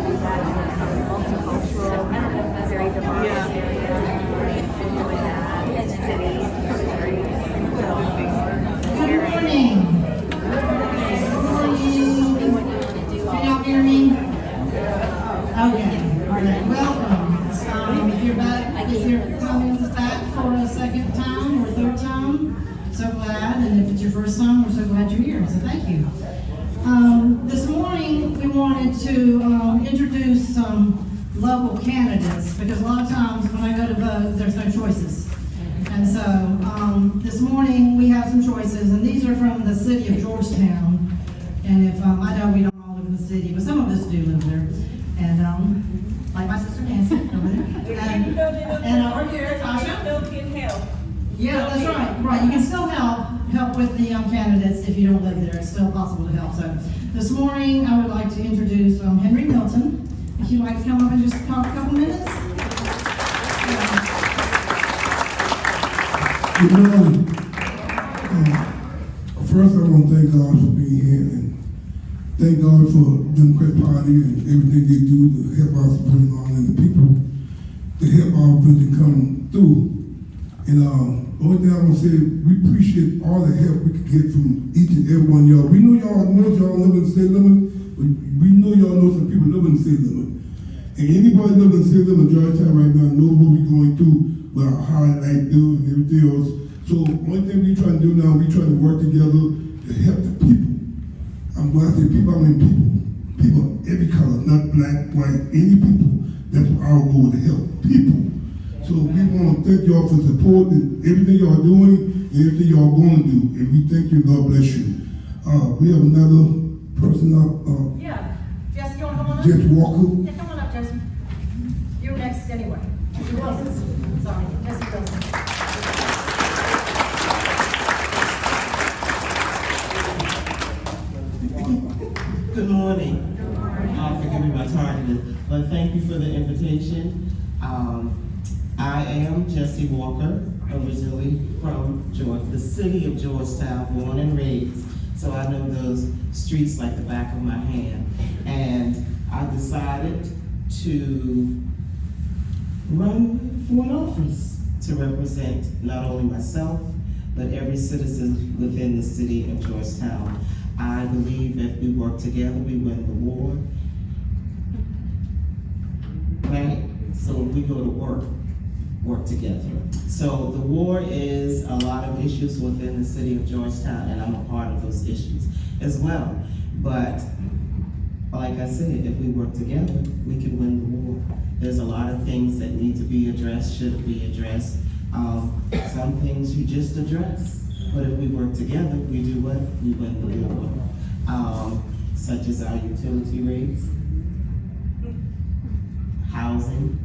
to be that multicultural, very diverse area. Enjoy that. City. Good morning. Can y'all hear me? Okay. All right. Welcome. If you're coming back for a second time or third time, so glad. And if it's your first time, we're so glad you're here. So thank you. This morning we wanted to introduce some local candidates because a lot of times when I go to vote, there's no choices. And so this morning we have some choices, and these are from the city of Georgetown. And if I know we don't all live in the city, but some of us do live there. And like my sister Nancy over there. And Tasha. Yeah, that's right. Right, you can still help with the candidates if you don't live there. It's still possible to help. So this morning I would like to introduce Henry Milton. If you'd like to come up and just talk a couple minutes. Good morning. First, I want to thank God for being here and thank God for the Democrat Party and everything they do to help us bring on and the people to help our vision come through. And the only thing I want to say, we appreciate all the help we can get from each and every one of y'all. We know most y'all live in the state limit, but we know y'all know some people live in the state limit. And anybody living in the state limit, Georgetown right now, knows what we're going through with our hard life bills and everything else. So one thing we trying to do now, we trying to work together to help the people. When I say people, I mean people. People of every color, not black, white, any people. That's what our goal to help people. So we want to thank y'all for support and everything y'all doing and everything y'all going to do. And we thank you. God bless you. We have another person up. Yeah. Jessie, you want to come on up? Jessie Walker. Yeah, come on up, Jessie. You're next anyway. Jessie Wilson. Sorry, Jessie Wilson. Good morning. Forgive me my tardiness, but thank you for the invitation. I am Jessie Walker, originally from the city of Georgetown, born and raised, so I know those streets like the back of my hand. And I decided to run for an office to represent not only myself, but every citizen within the city of Georgetown. I believe that we work together, we win the war, right? So we go to work together. So the war is a lot of issues within the city of Georgetown, and I'm a part of those issues as well. But like I said, if we work together, we can win the war. There's a lot of things that need to be addressed, should be addressed. Some things you just address. But if we work together, we do what? We win the war. Such as our utility rates, housing,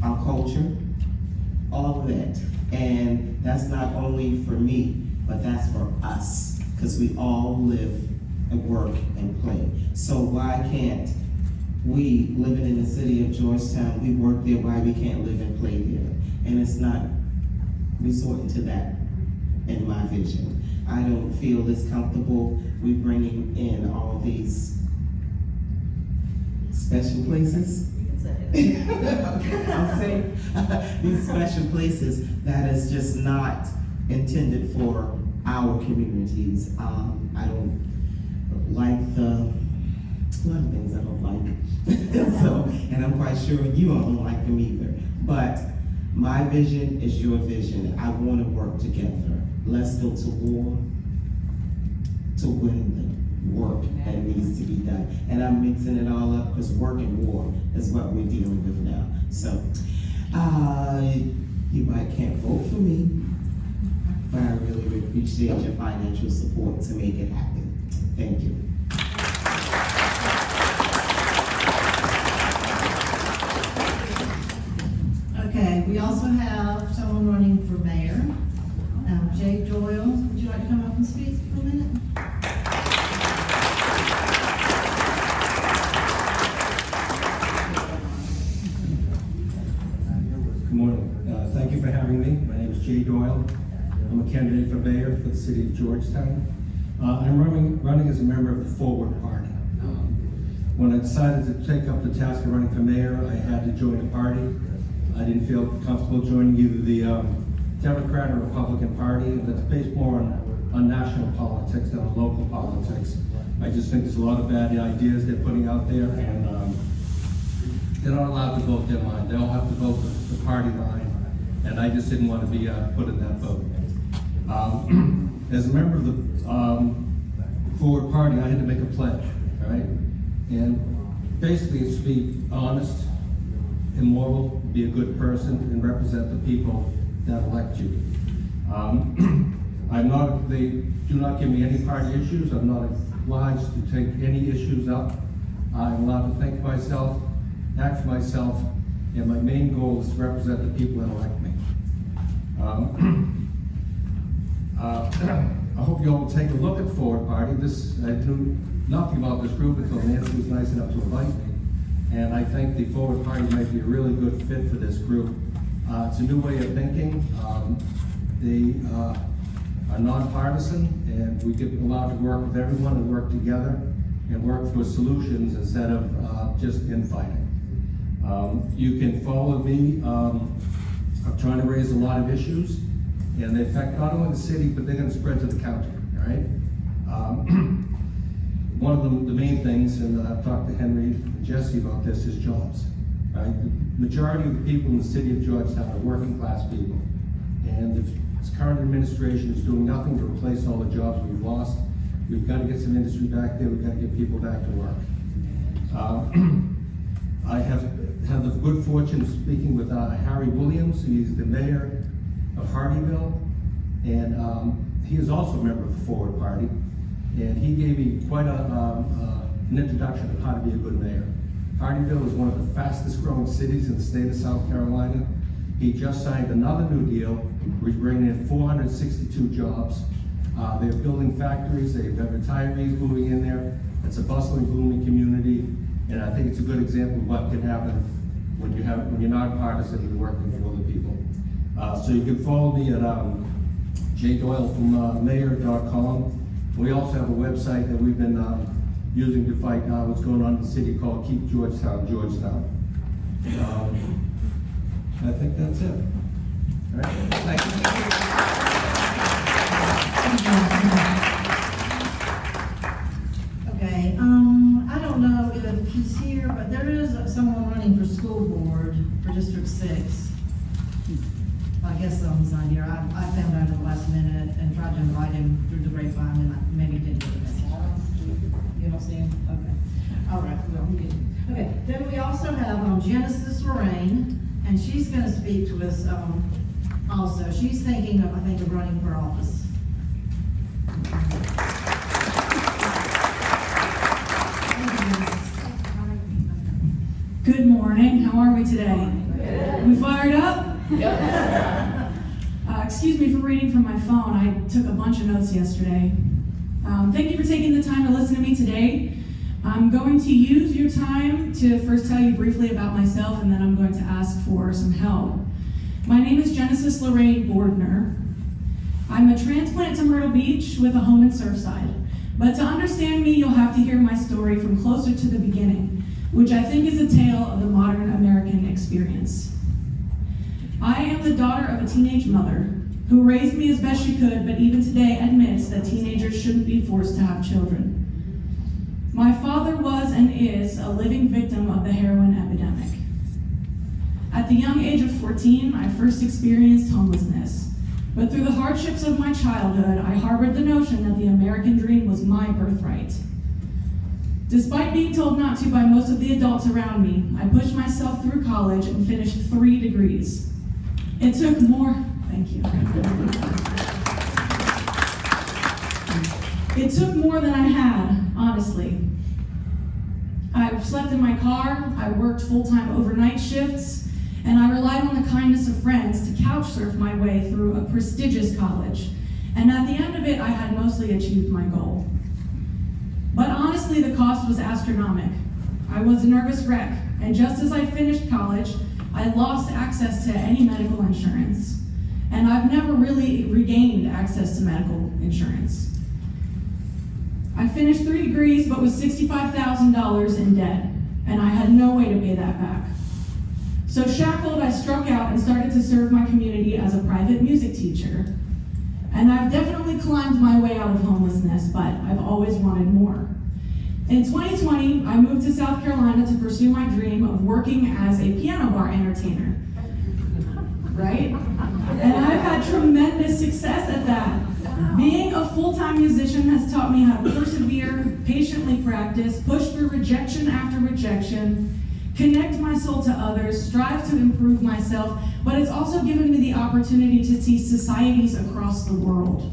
our culture, all of that. And that's not only for me, but that's for us, because we all live and work and play. So why can't we, living in the city of Georgetown, we work there, why we can't live and play there? And it's not resorting to that in my vision. I don't feel as comfortable with bringing in all these special places. I'm saying these special places that is just not intended for our communities. I don't like a lot of things I don't like. So, and I'm quite sure you all don't like them either. But my vision is your vision. I want to work together. Let's go to war to win the work that needs to be done. And I'm mixing it all up because work and war is what we're dealing with now. So, you might can't vote for me, but I really would appreciate your financial support to make it happen. Thank you. Okay, we also have someone running for mayor. Jay Doyle, would you like to come up and speak for a minute? Good morning. Thank you for having me. My name is Jay Doyle. I'm a candidate for mayor for the city of Georgetown. I'm running as a member of the Forward Party. when I decided to take up the task of running for mayor, I had to join a party. I didn't feel comfortable joining either the Democrat or Republican Party that's based more on national politics than on local politics. I just think there's a lot of bad ideas they're putting out there, and they're not allowed to vote their mind. They all have to vote the party line, and I just didn't want to be put in that vote. As a member of the Forward Party, I had to make a pledge, right? And basically it's to be honest, immoral, be a good person, and represent the people that elect you. They do not give me any party issues. I'm not obliged to take any issues up. I'm allowed to think for myself, act for myself, and my main goal is to represent the people that elect me. I hope you all will take a look at Forward Party. I knew nothing about this group until Nancy was nice enough to invite me. And I think the Forward Party might be a really good fit for this group. It's a new way of thinking. They are nonpartisan, and we get allowed to work with everyone and work together and work for solutions instead of just infighting. You can follow me. I'm trying to raise a lot of issues, and they affect not only the city, but they're going to spread to the county, all right? One of the main things, and I've talked to Henry and Jessie about this, is jobs, right? The majority of the people in the city of Georgetown are working class people, and if this current administration is doing nothing to replace all the jobs we've lost, we've got to get some industry back there, we've got to get people back to work. I have had the good fortune of speaking with Harry Williams. He's the mayor of Hardyville, and he is also a member of the Forward Party, and he gave me quite an introduction of how to be a good mayor. Hardyville is one of the fastest growing cities in the state of South Carolina. He just signed another new deal, which is bringing in 462 jobs. They're building factories, they've got retirees moving in there. It's a bustling, booming community, and I think it's a good example of what can happen when you're not partisan and working for the people. So you can follow me at jdoylefrommayor.com. We also have a website that we've been using to fight what's going on in the city called Keep Georgetown, Georgetown. I think that's it. All right. Thank you. Okay, I don't know if he's here, but there is someone running for school board for District 6. I guess someone's not here. I found out at the last minute and tried to invite him through the grapevine, and maybe didn't get a message. You don't see him? Okay. All right, well, we did. Okay, then we also have Genesis Lorraine, and she's going to speak to us also. She's thinking of, I think, of running for office. Good morning. How are we today? Good. We fired up? Excuse me for reading from my phone. I took a bunch of notes yesterday. Thank you for taking the time to listen to me today. I'm going to use your time to first tell you briefly about myself, and then I'm going to ask for some help. My name is Genesis Lorraine Bordner. I'm a transplant to Myrtle Beach with a home in Surfside. But to understand me, you'll have to hear my story from closer to the beginning, which I think is a tale of the modern American experience. I am the daughter of a teenage mother who raised me as best she could, but even today admits that teenagers shouldn't be forced to have children. My father was and is a living victim of the heroin epidemic. At the young age of 14, I first experienced homelessness. But through the hardships of my childhood, I harbored the notion that the American dream was my birthright. Despite being told not to by most of the adults around me, I pushed myself through college and finished 3 degrees. It took more, thank you. It took more than I had, honestly. I slept in my car, I worked full-time overnight shifts, and I relied on the kindness of friends to couch surf my way through a prestigious college. And at the end of it, I had mostly achieved my goal. But honestly, the cost was astronomical. I was a nervous wreck, and just as I finished college, I lost access to any medical insurance. And I've never really regained access to medical insurance. I finished 3 degrees, but was $65,000 in debt, and I had no way to pay that back. So shackled, I struck out and started to serve my community as a private music teacher. And I've definitely climbed my way out of homelessness, but I've always wanted more. In 2020, I moved to South Carolina to pursue my dream of working as a piano bar entertainer. Right? And I've had tremendous success at that. Being a full-time musician has taught me how to persevere, patiently practice, push through rejection after rejection, connect my soul to others, strive to improve myself, but it's also given me the opportunity to see societies across the world.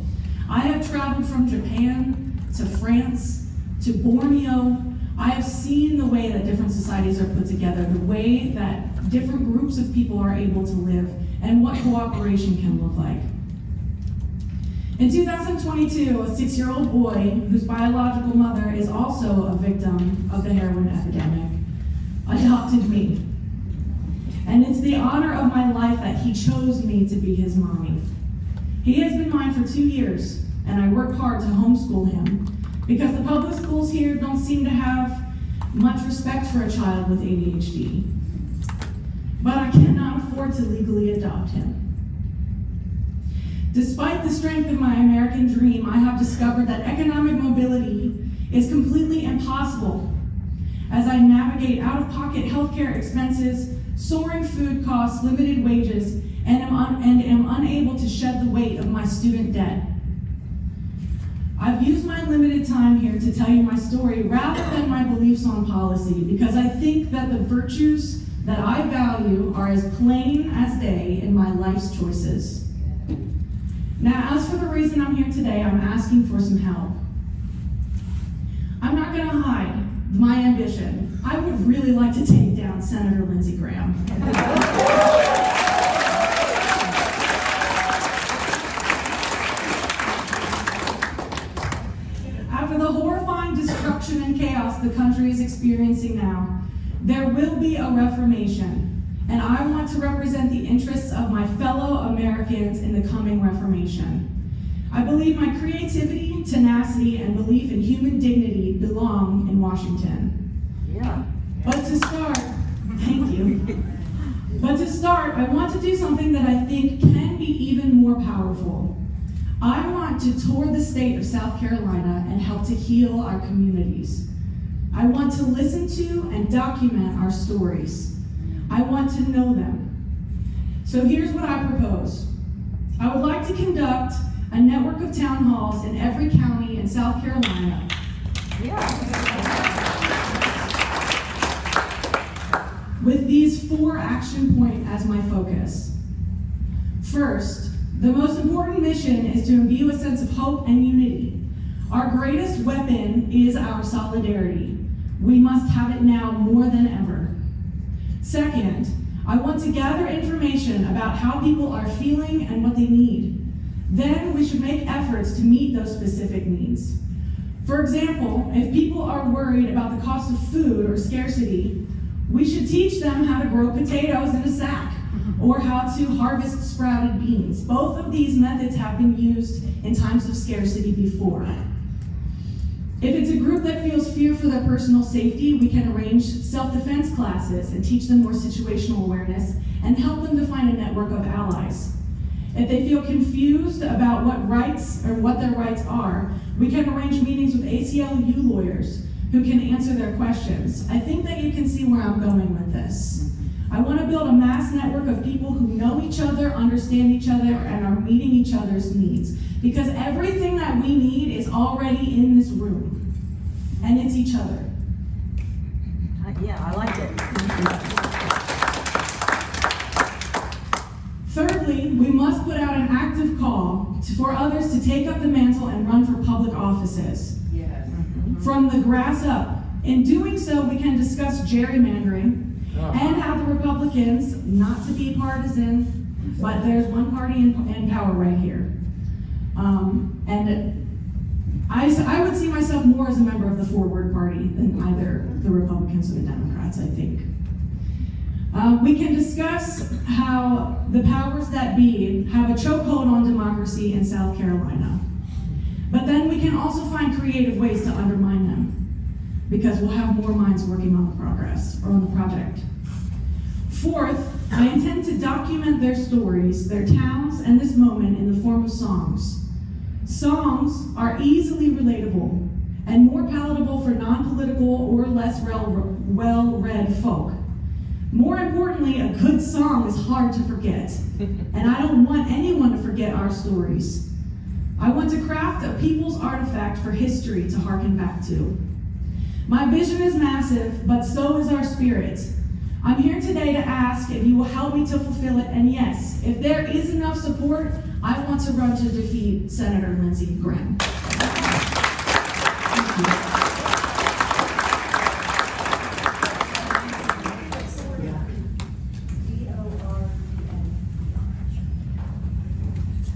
I have traveled from Japan to France to Borneo. I have seen the way that different societies are put together, the way that different groups of people are able to live, and what cooperation can look like. In 2022, a 6-year-old boy whose biological mother is also a victim of the heroin epidemic adopted me. And it's the honor of my life that he chose me to be his mommy. He has been mine for 2 years, and I work hard to homeschool him because the public schools here don't seem to have much respect for a child with ADHD. But I cannot afford to legally adopt him. Despite the strength of my American dream, I have discovered that economic mobility is completely impossible as I navigate out-of-pocket healthcare expenses, soaring food costs, limited wages, and am unable to shed the weight of my student debt. I've used my limited time here to tell you my story rather than my beliefs on policy, because I think that the virtues that I value are as plain as day in my life's choices. Now, as for the reason I'm here today, I'm asking for some help. I'm not going to hide my ambition. I would really like to take down Senator Lindsey Graham. After the horrifying destruction and chaos the country is experiencing now, there will be a reformation. And I want to represent the interests of my fellow Americans in the coming reformation. I believe my creativity, tenacity, and belief in human dignity belong in Washington. Yeah. But to start, thank you. But to start, I want to do something that I think can be even more powerful. I want to tour the state of South Carolina and help to heal our communities. I want to listen to and document our stories. I want to know them. So here's what I propose. I would like to conduct a network of town halls in every county in South Carolina. Yeah. With these 4 action points as my focus. First, the most important mission is to imbue a sense of hope and unity. Our greatest weapon is our solidarity. We must have it now more than ever. Second, I want to gather information about how people are feeling and what they need. Then we should make efforts to meet those specific needs. For example, if people are worried about the cost of food or scarcity, we should teach them how to grow potatoes in a sack or how to harvest sprouted beans. Both of these methods have been used in times of scarcity before. If it's a group that feels fear for their personal safety, we can arrange self-defense classes and teach them more situational awareness and help them to find a network of allies. If they feel confused about what their rights are, we can arrange meetings with ACLU lawyers who can answer their questions. I think that you can see where I'm going with this. I want to build a mass network of people who know each other, understand each other, and are meeting each other's needs. Because everything that we need is already in this room, and it's each other. Yeah, I like it. Thirdly, we must put out an active call for others to take up the mantle and run for public offices. Yes. From the grass up. In doing so, we can discuss gerrymandering and how the Republicans, not to be partisan, but there's one party in power right here. And I would see myself more as a member of the forward party than either the Republicans or the Democrats, I think. We can discuss how the powers that be have a chokehold on democracy in South Carolina. But then we can also find creative ways to undermine them, because we'll have more minds working on the progress or on the project. Fourth, I intend to document their stories, their towns, and this moment in the form of songs. Songs are easily relatable and more palatable for non-political or less well-read folk. More importantly, a good song is hard to forget, and I don't want anyone to forget our stories. I want to craft a people's artifact for history to hearken back to. My vision is massive, but so is our spirit. I'm here today to ask if you will help me to fulfill it, and yes, if there is enough support, I want to run to defeat Senator Lindsey Graham. Thank you.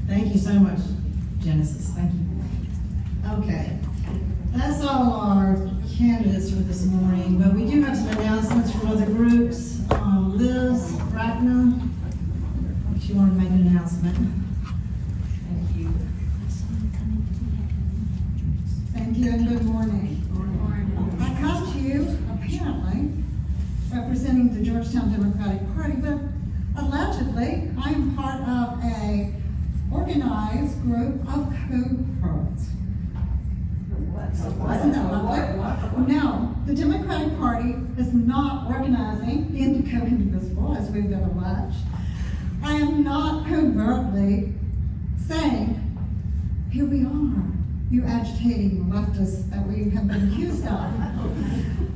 Thank you so much, Genesis. Thank you. Okay, that's all our candidates for this morning, but we do have some announcements from other groups. Liz, Brachna, if you want to make an announcement. Thank you. Thank you and good morning. I come to you, apparently, representing the Georgetown Democratic Party, but allegedly, I'm part of a organized group of cohorts. Wasn't that lovely? No, the Democratic Party is not organizing the Indigo Indivisible, as we've been alleged. I am not covertly saying, here we are, you agitating leftists that we have been accused of.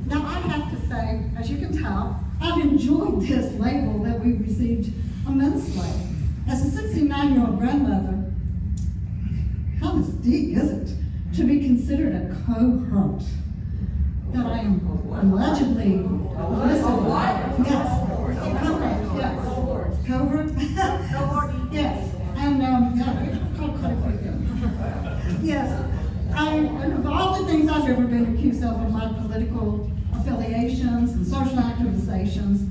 Now, I have to say, as you can tell, I've enjoyed this label that we received immensely. As a 69-year-old grandmother, how mystique is it to be considered a cohort? That I am allegedly listening. Yes. Cohort? Yes. And, yes. Of all the things I've ever been accused of in my political affiliations and social activizations,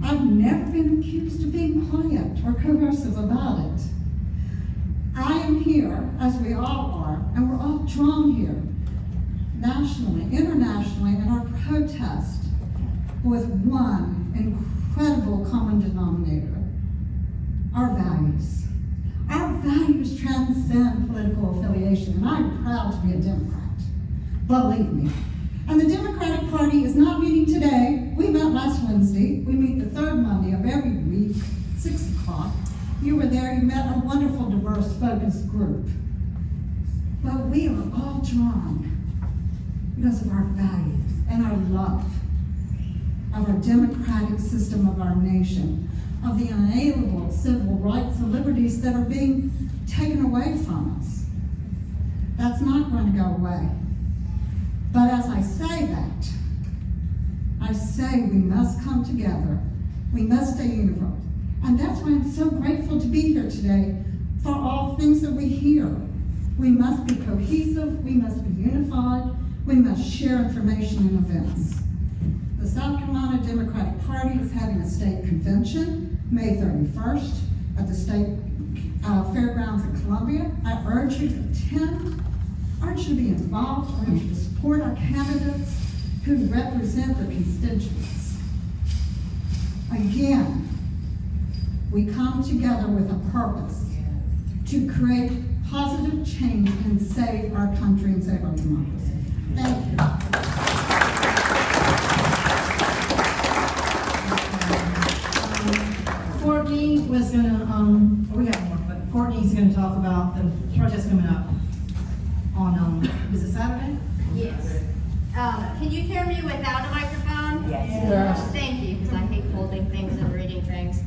I've never been accused of being quiet or coercive about it. I am here, as we all are, and we're all drawn here, nationally, internationally, in our protest with one incredible common denominator, our values. Our values transcend political affiliation, and I'm proud to be a Democrat, believe me. And the Democratic Party is not meeting today. We met last Wednesday. We meet the third Monday of every week, 6 o'clock. You were there, you met a wonderful, diverse, focused group. But we are all drawn because of our values and our love of our democratic system of our nation, of the unalienable civil rights and liberties that are being taken away from us. That's not going to go away. But as I say that, I say we must come together. We must stay unified. And that's why I'm so grateful to be here today for all things that we hear. We must be cohesive, we must be unified, we must share information and events. The South Carolina Democratic Party is having a state convention, May 31st, at the state fairgrounds in Columbia. I urge you to attend, I urge you to be involved, I urge you to support our candidates who represent their constituents. Again, we come together with a purpose to create positive change and save our country and save our democracy. Thank you. Courtney was gonna, we got more, but Courtney's gonna talk about the protest coming up on, is it Saturday? Yes. Can you hear me without a microphone? Yes. Thank you, because I hate holding things and reading things.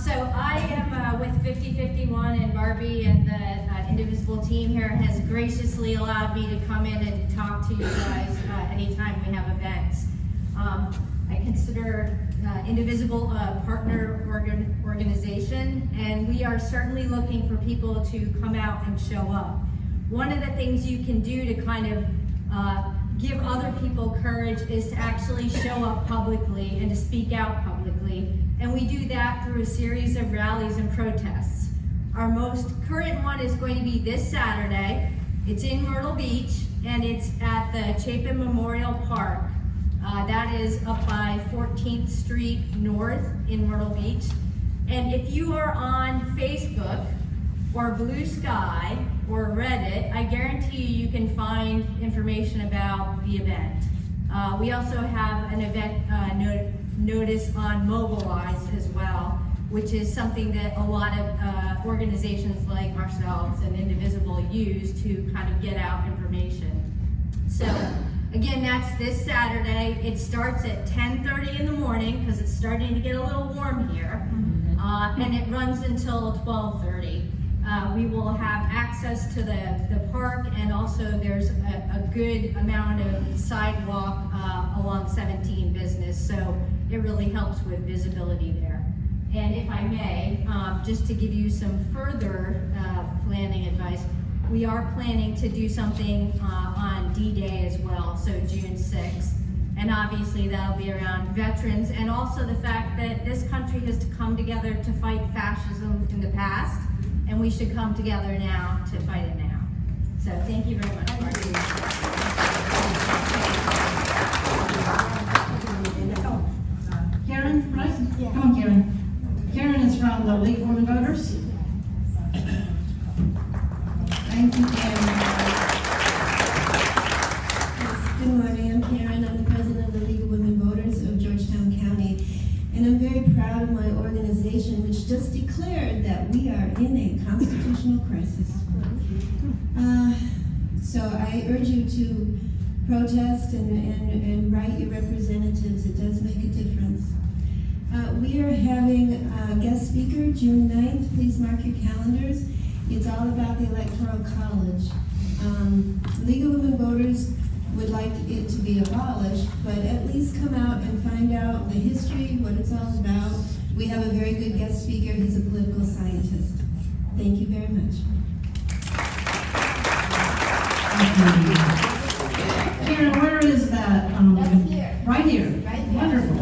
So I am with 5051, and Barbie and the Indivisible team here has graciously allowed me to come in and talk to you guys anytime we have events. I consider Indivisible a partner organization, and we are certainly looking for people to come out and show up. One of the things you can do to kind of give other people courage is to actually show up publicly and to speak out publicly. And we do that through a series of rallies and protests. Our most current one is going to be this Saturday, It's in Myrtle Beach, and it's at the Chapin Memorial Park. That is up by 14th Street North in Myrtle Beach. And if you are on Facebook or Blue Sky or Reddit, I guarantee you can find information about the event. We also have an event notice on Mobilize as well, which is something that a lot of organizations like ourselves and Indivisible use to kind of get out information. So again, that's this Saturday. It starts at 10:30 in the morning because it's starting to get a little warm here, and it runs until 12:30. We will have access to the park, and also there's a good amount of sidewalk along 17 Business, so it really helps with visibility there. And if I may, just to give you some further planning advice, we are planning to do something on D-Day as well, so June 6th. And obviously that'll be around veterans, and also the fact that this country has to come together to fight fascism in the past, and we should come together now to fight it now. So thank you very much, Barbie. Karen, right? Yeah. Come on, Karen. Karen is from the League of Women Voters. Thank you, Karen. Good morning, I'm Karen. I'm the president of the League of Women Voters of Georgetown County. And I'm very proud of my organization, which just declared that we are in a constitutional crisis. So I urge you to protest and write your representatives. It does make a difference. We are having a guest speaker June 9th. Please mark your calendars. It's all about the Electoral College. League of Women Voters would like it to be abolished, but at least come out and find out the history, what it's all about. We have a very good guest speaker. He's a political scientist. Thank you very much. Karen, where is that? That's here. Right here. Right here. Wonderful.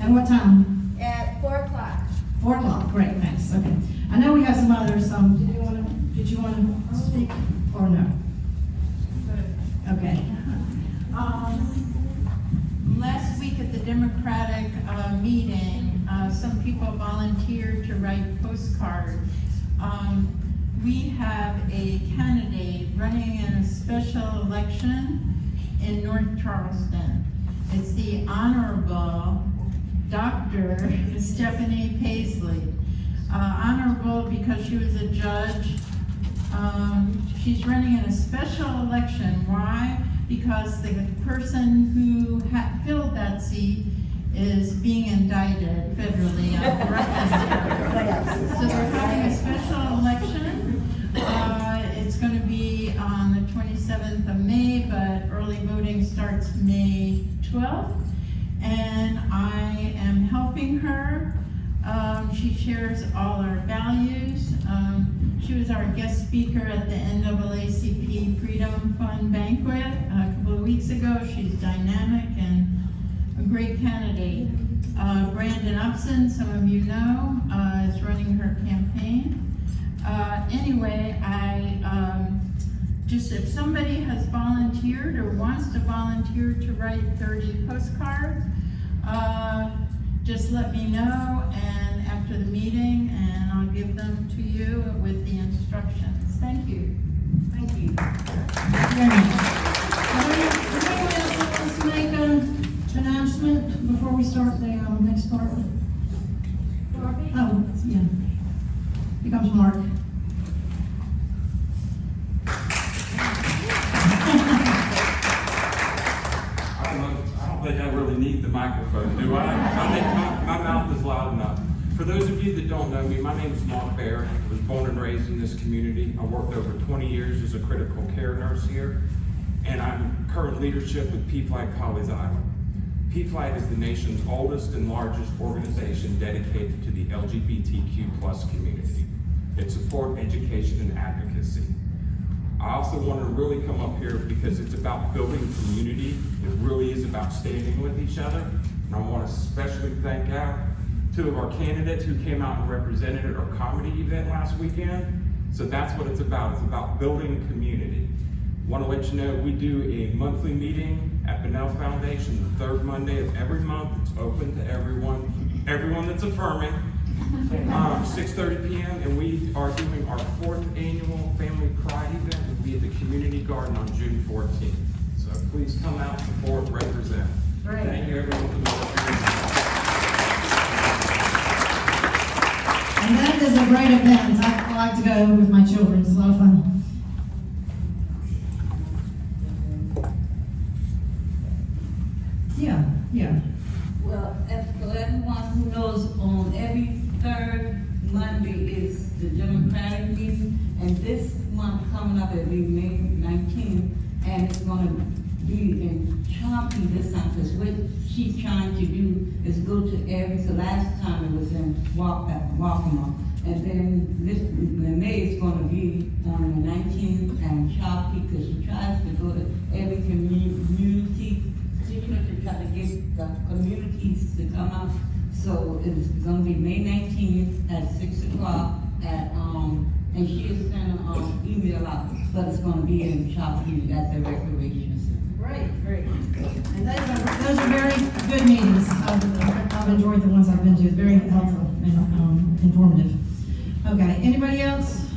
And what time? At 4 o'clock. 4 o'clock. Great, thanks. Okay. I know we have some others. Did you want to speak or no? Okay. Last week at the Democratic meeting, some people volunteered to write postcards. We have a candidate running in a special election in North Charleston. It's the Honorable Dr. Stephanie Pasley. Honorable because she was a judge. She's running in a special election. Why? Because the person who filled that seat is being indicted federally on corruption. So they're having a special election. It's going to be on the 27th of May, but early voting starts May 12th. And I am helping her. She shares all our values. She was our guest speaker at the NAACP Freedom Fund banquet a couple of weeks ago. She's dynamic and a great candidate. Brandon Upson, some of you know, is running her campaign. Anyway, if somebody has volunteered or wants to volunteer to write 30 postcards, just let me know, and after the meeting, and I'll give them to you with the instructions. Thank you. Thank you. Thank you very much. Does anyone else want to make an announcement before we start the next part? Oh, yeah. Here comes Mark. I don't think I really need the microphone, do I? I think my mouth is loud enough. For those of you that don't know me, my name is Mark Baird. I was born and raised in this community. I worked over 20 years as a critical care nurse here, and I'm current leadership with PFLAG College Island. PFLAG is the nation's oldest and largest organization dedicated to the LGBTQ+ community. It supports education and advocacy. I also want to really come up here because it's about building community. It really is about standing with each other. And I want to especially thank two of our candidates who came out and represented at our comedy event last weekend. So that's what it's about. It's about building community. Want to let you know we do a monthly meeting at Bunnell Foundation the third Monday of every month. It's open to everyone that's affirming. 6:30 p.m. and we are doing our 4th annual Family Pride event. We'll be at the Community Garden on June 14th. So please come out, support, represent. Great. Thank you everyone for the And that is a great event. I like to go with my children. It's a lot of fun. Yeah. Well, as for everyone who knows, on every third Monday is the Democratic meeting, and this month coming up, it'll be May 19th, and it's gonna be in Chompy this time, because what she's trying to do is go to so last time it was in Waccamaw, and then in May it's gonna be on the 19th and Chompy, because she tries to go to every community, to try to get the communities to come out. So it's gonna be May 19th at 6 o'clock at, and she is sending an email out, but it's gonna be in Choppy at the recreation center. Great. And those are very good meetings. I've enjoyed the ones I've been to. It's very helpful and informative. Okay, anybody else?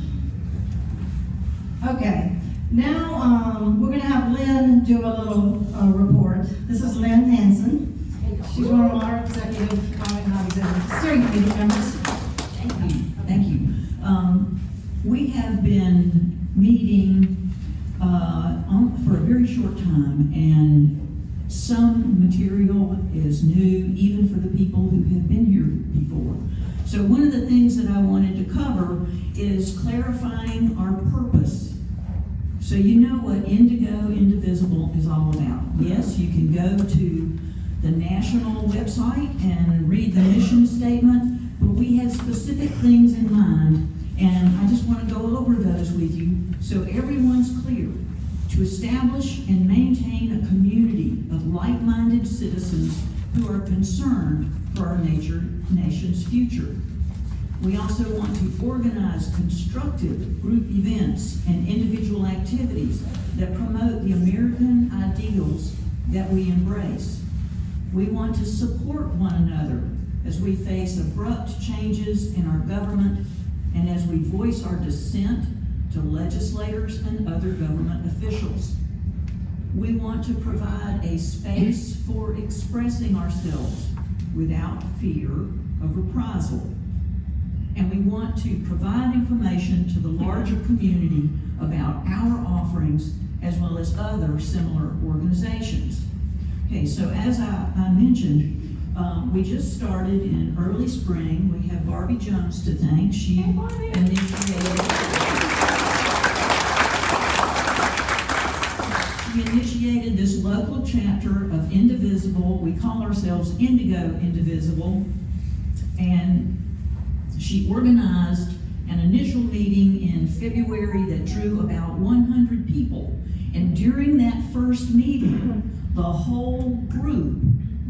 Okay. Now, we're going to have Lynn do a little report. This is Lynn Hanson. She's one of our executive steering committee members. Thank you. We have been meeting for a very short time, and some material is new, even for the people who have been here before. So one of the things that I wanted to cover is clarifying our purpose. So you know what Indigo Indivisible is all about. Yes, you can go to the national website and read the mission statement, but we have specific things in mind, and I just want to go over those with you so everyone's clear. To establish and maintain a community of like-minded citizens who are concerned for our nation's future. We also want to organize constructive group events and individual activities that promote the American ideals that we embrace. We want to support one another as we face abrupt changes in our government and as we voice our dissent to legislators and other government officials. We want to provide a space for expressing ourselves without fear of reprisal. And we want to provide information to the larger community about our offerings as well as other similar organizations. Okay, so as I mentioned, we just started in early spring. We have Barbie Jones to thank. She initiated this local chapter of Indivisible. We call ourselves Indigo Indivisible. And she organized an initial meeting in February that drew about 100 people. And during that first meeting, the whole group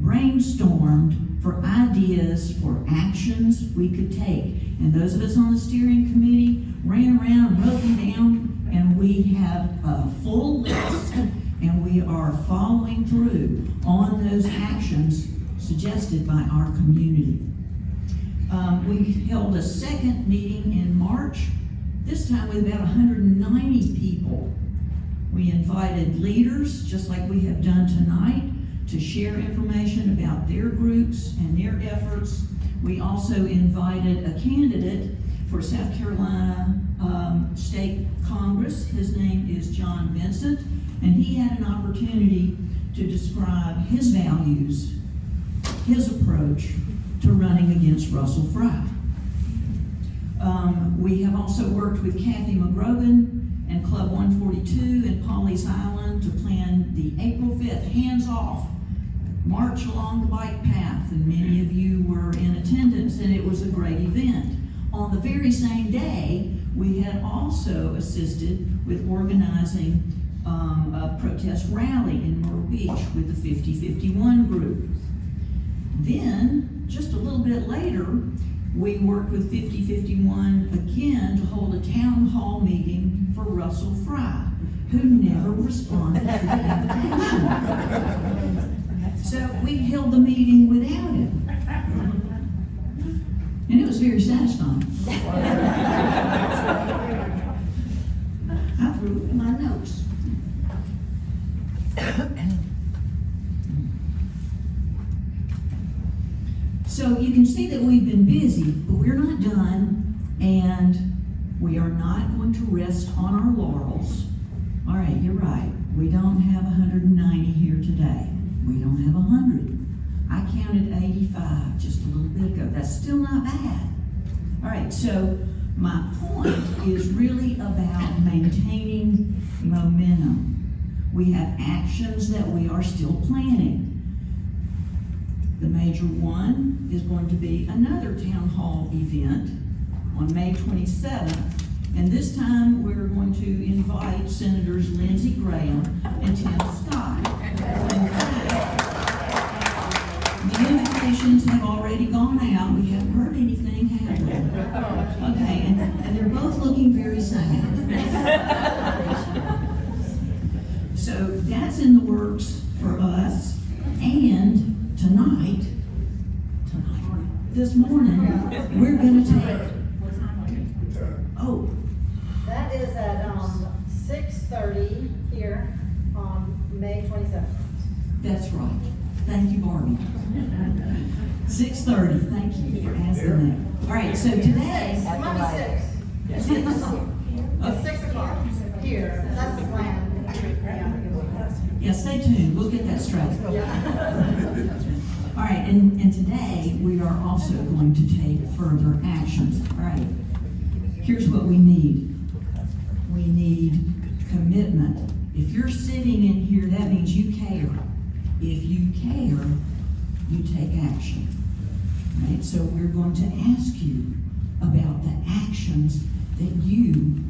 brainstormed for ideas for actions we could take. And those of us on the steering committee ran around, wrote them down, and we have a full list, and we are following through on those actions suggested by our community. We held a second meeting in March, this time with about 190 people. We invited leaders, just like we have done tonight, to share information about their groups and their efforts. We also invited a candidate for South Carolina State Congress. His name is John Vincent, and he had an opportunity to describe his values, his approach to running against Russell Fry. We have also worked with Kathy McGrogan and Club 142 in Pawleys Island to plan the April 5th hands-off march along the bike path, and many of you were in attendance, and it was a great event. On the very same day, we had also assisted with organizing a protest rally in Myrtle Beach with the 5051 group. Then, just a little bit later, we worked with 5051 again to hold a town hall meeting for Russell Fry. who never responded to the invitation. So we held the meeting without him. And it was very satisfying. I threw it in my notes. So you can see that we've been busy, but we're not done, and we are not going to rest on our laurels. All right, you're right. We don't have 190 here today. We don't have 100. I counted 85 just a little bit ago. That's still not bad. All right, so my point is really about maintaining momentum. We have actions that we are still planning. The major one is going to be another town hall event on May 27th. And this time we're going to invite Senators Lindsey Graham and Tim Scott. The invitations have already gone out. We haven't heard anything, have we? Okay, and they're both looking very sad. So that's in the works for us. And tonight, this morning, we're going to take. Oh. That is at 6:30 here on May 27th. That's right. Thank you, Barbie. 6:30. Thank you for asking that. All right. So today. It might be 6. 6. It's 6 o'clock here. That's the plan. Yeah. Stay tuned. We'll get that straight. All right. And today we are also going to take further actions. All right. Here's what we need. We need commitment. If you're sitting in here, that means you care. If you care, you take action. Right? So we're going to ask you about the actions that you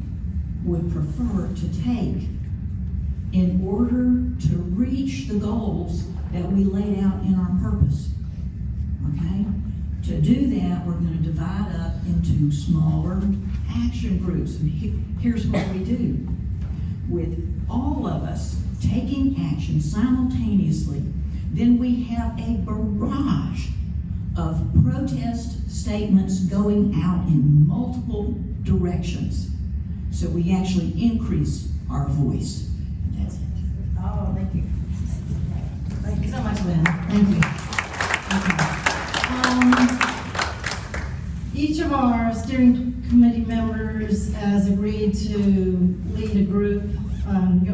would prefer to take in order to reach the goals that we laid out in our purpose. Okay? To do that, we're going to divide up into smaller action groups. And here's what we do. With all of us taking action simultaneously, then we have a barrage of protest statements going out in multiple directions. So we actually increase our voice. That's it. Oh, thank you. Thank you so much, Lynn. Thank you. Each of our steering committee members has agreed to lead a group.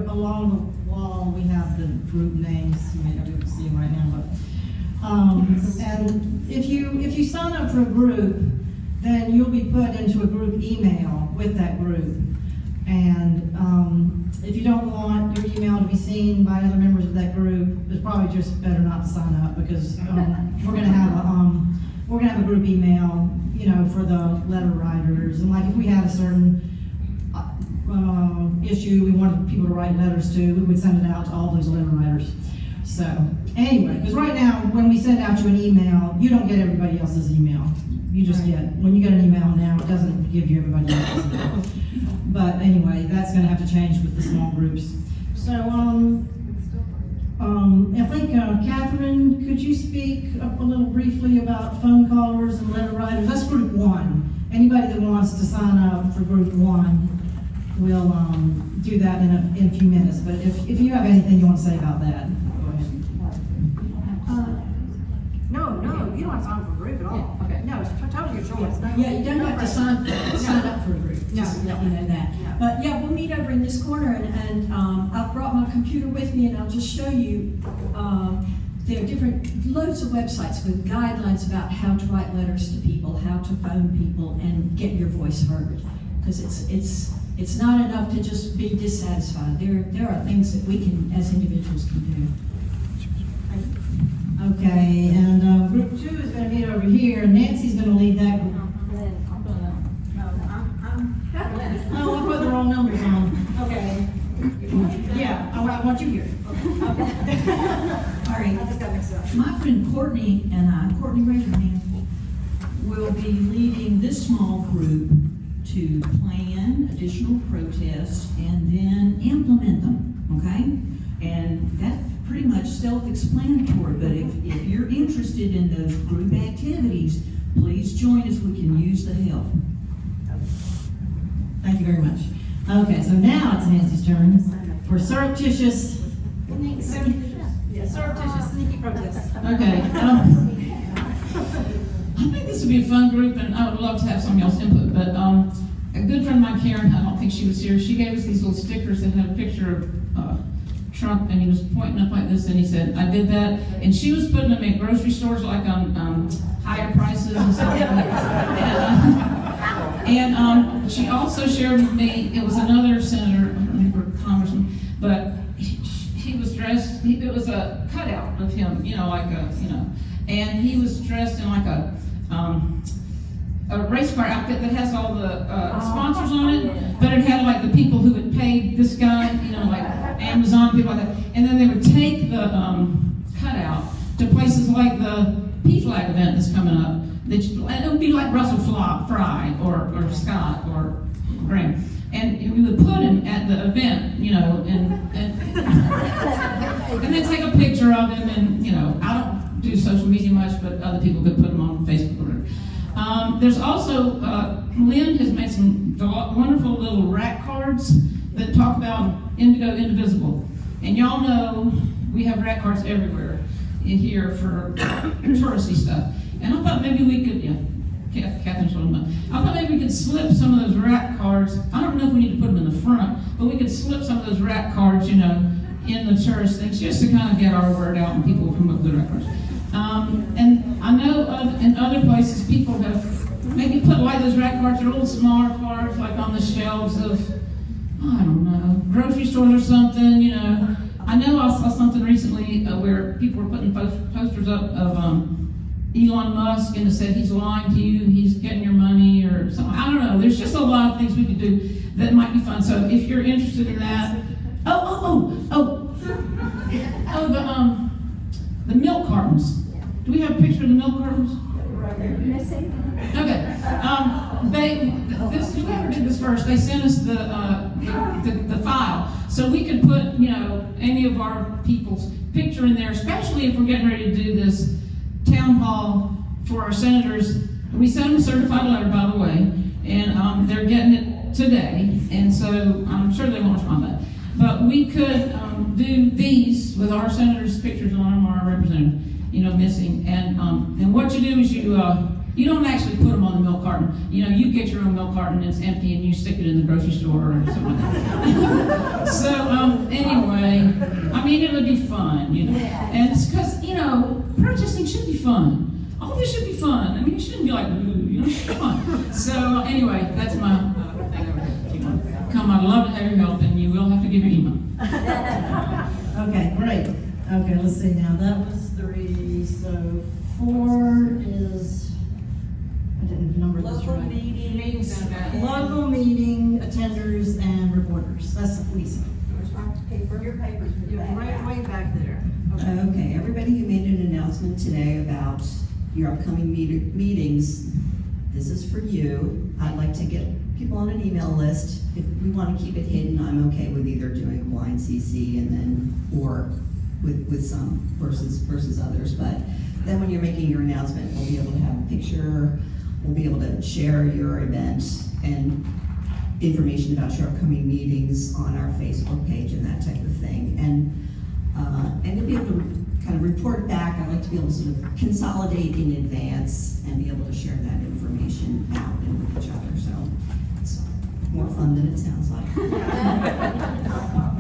Along the wall, we have the group names. You may not be able to see them right now, but and if you sign up for a group, then you'll be put into a group email with that group. And if you don't want your email to be seen by other members of that group, it's probably just better not to sign up, because we're gonna have a group email, you know, for the letter writers. And like if we had a certain issue we wanted people to write letters to, we would send it out to all those letter writers. So anyway, because right now when we send out you an email, you don't get everybody else's email. You just get, when you get an email now, it doesn't give you everybody else's email. But anyway, that's going to have to change with the small groups. So I think Catherine, could you speak up a little briefly about phone callers and letter writers? That's group 1. Anybody that wants to sign up for group 1, we'll do that in a few minutes. But if you have anything you want to say about that, go ahead. No, you don't have to sign up for a group at all. Yeah, okay. No, it's totally your choice. Yeah, you don't have to sign up for a group, just to let you know that. But yeah, we'll meet over in this corner, and I've brought my computer with me, and I'll just show you, there are loads of websites with guidelines about how to write letters to people, how to phone people, and get your voice heard. Because it's not enough to just be dissatisfied. There are things that we can, as individuals, can do. Okay, and group 2 is going to meet over here. Nancy's going to lead that group. Oh, I put the wrong numbers on. Okay. Yeah, I want you here. All right. I just got mixed up. My friend Courtney and I, Courtney, raise your hand, will be leading this small group to plan additional protests and then implement them, okay? And that's pretty much self-explanatory, but if you're interested in those group activities, please join us, we can use the help. Thank you very much. Okay, so now it's Nancy's turn for surreptitious. Surreptitious sneaky protest. Okay. I think this would be a fun group, and I would love to have some of y'all's input, but a good friend of mine, Karen, I don't think she was here, she gave us these little stickers that had a picture of Trump, and he was pointing up like this, and he said, I did that, and she was putting them at grocery stores, like on higher prices and stuff like that. And she also shared with me, it was another senator, I don't remember, congressman, but he was dressed, it was a cutout of him, and he was dressed in like a race car outfit that has all the sponsors on it, but it had like the people who had paid this guy, like Amazon, people like that, and then they would take the cutout to places like the PFLAG event that's coming up. And it would be like Russell Fry or Scott or Graham, and we would put him at the event, and then take a picture of him, and I don't do social media much, but other people could put them on Facebook or whatever. There's also, Lynn has made some wonderful little rack cards that talk about Indigo Indivisible. And y'all know we have rack cards everywhere in here for touristy stuff. And I thought maybe we could, Catherine's one of them. I thought maybe we could slip some of those rack cards. I don't know if we need to put them in the front, but we could slip some of those rack cards, in the tourist things, just to kind of get our word out and people will come up with the rack cards. And I know in other places people have maybe put like those rack cards, or little smaller cards, like on the shelves of, I don't know, grocery stores or something, I know I saw something recently where people were putting posters up of Elon Musk, and it said he's lying to you, he's getting your money, or something. I don't know. There's just a lot of things we could do that might be fun. So if you're interested in that, the milk cartons. Do we have a picture of the milk cartons? Okay. Whoever did this first, they sent us the file, so we could put any of our people's picture in there, especially if we're getting ready to do this town hall for our senators. We sent them a certified letter, by the way, and they're getting it today, and so I'm sure they won't respond to that. But we could do these with our senators' pictures on them, or our representatives, missing. And what you do is you don't actually put them on the milk carton. You get your own milk carton, and it's empty, and you stick it in the grocery store or something like that. So anyway, it would be fun, And it's because, protesting should be fun. All this should be fun. It shouldn't be like, it should be fun. So anyway, that's my thing over here. Keep on. Come, I'd love to have your help, and you will have to give your email. Okay, great. Okay, let's see now. That was 3, so 4 is, I didn't number this right. Local meeting attenders and reporters. That's Lisa. Your papers. Way back there. Okay, everybody who made an announcement today about your upcoming meetings, this is for you. I'd like to get people on an email list. If we want to keep it hidden, I'm okay with either doing a blind CC and then, or with some versus others. But then when you're making your announcement, we'll be able to have a picture, we'll be able to share your event and information about your upcoming meetings on our Facebook page and that type of thing. And you'll be able to kind of report back. I like to be able to sort of consolidate in advance and be able to share that information out and with each other. So it's more fun than it sounds like.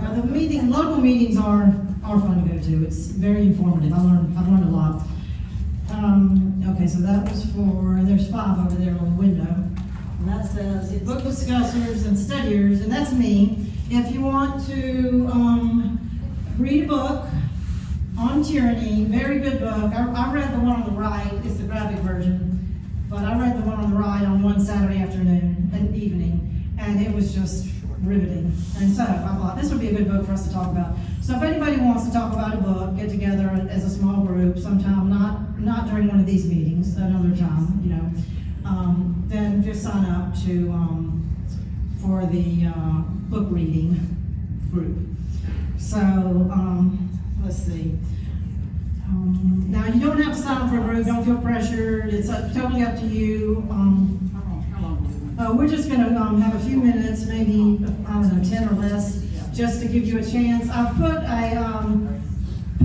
Now local meetings are fun to go to. It's very informative. I've learned a lot. Okay, so that was there's 5 over there on the window. And that says book discussers and studiers, and that's me. If you want to read a book on tyranny, very good book. I read the one on the right, it's the graphic version, but I read the one on the right on one Saturday afternoon and evening, and it was just riveting. And so I thought this would be a good book for us to talk about. So if anybody wants to talk about a book, get together as a small group sometime, not during one of these meetings, another time, then just sign up to, for the, book reading group. So, let's see. Now, you don't have to sign up for a group, don't feel pressured, it's totally up to you. We're just gonna have a few minutes, maybe, I don't know, 10 or less, just to give you a chance. I've put a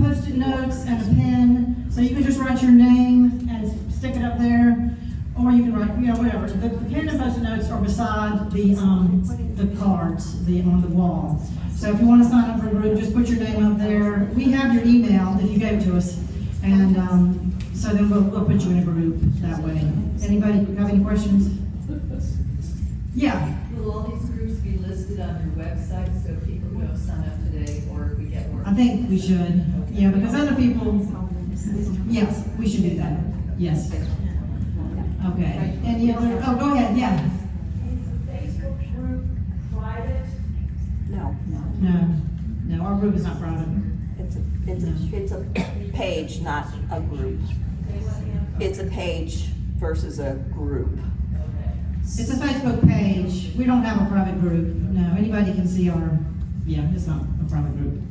post-it notes and a pen, so you can just write your name and stick it up there, or you can write, you know, whatever. The pen and post-it notes are beside the cards, on the wall. So if you want to sign up for a group, just put your name up there. We have your email if you gave it to us, and so then we'll put you in a group that way. Anybody have any questions? Yeah. Will all these groups be listed on your website so people who have signed up today, or if we get more? I think we should. Yeah, because other people. Yes, we should do that. Yes. Okay. Any other? Oh, go ahead. Yeah. Is the Facebook group private? No, our group is not private. It's a page, not a group. It's a page versus a group. It's a Facebook page. We don't have a private group. No, anybody can see our, yeah, it's not a private group.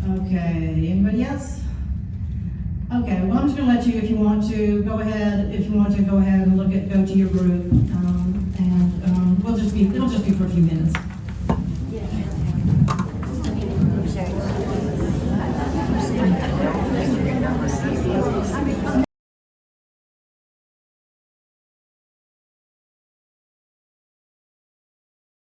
No. Okay, anybody else? Okay, well, I'm just gonna let you, if you want to, go ahead and look at, go to your group.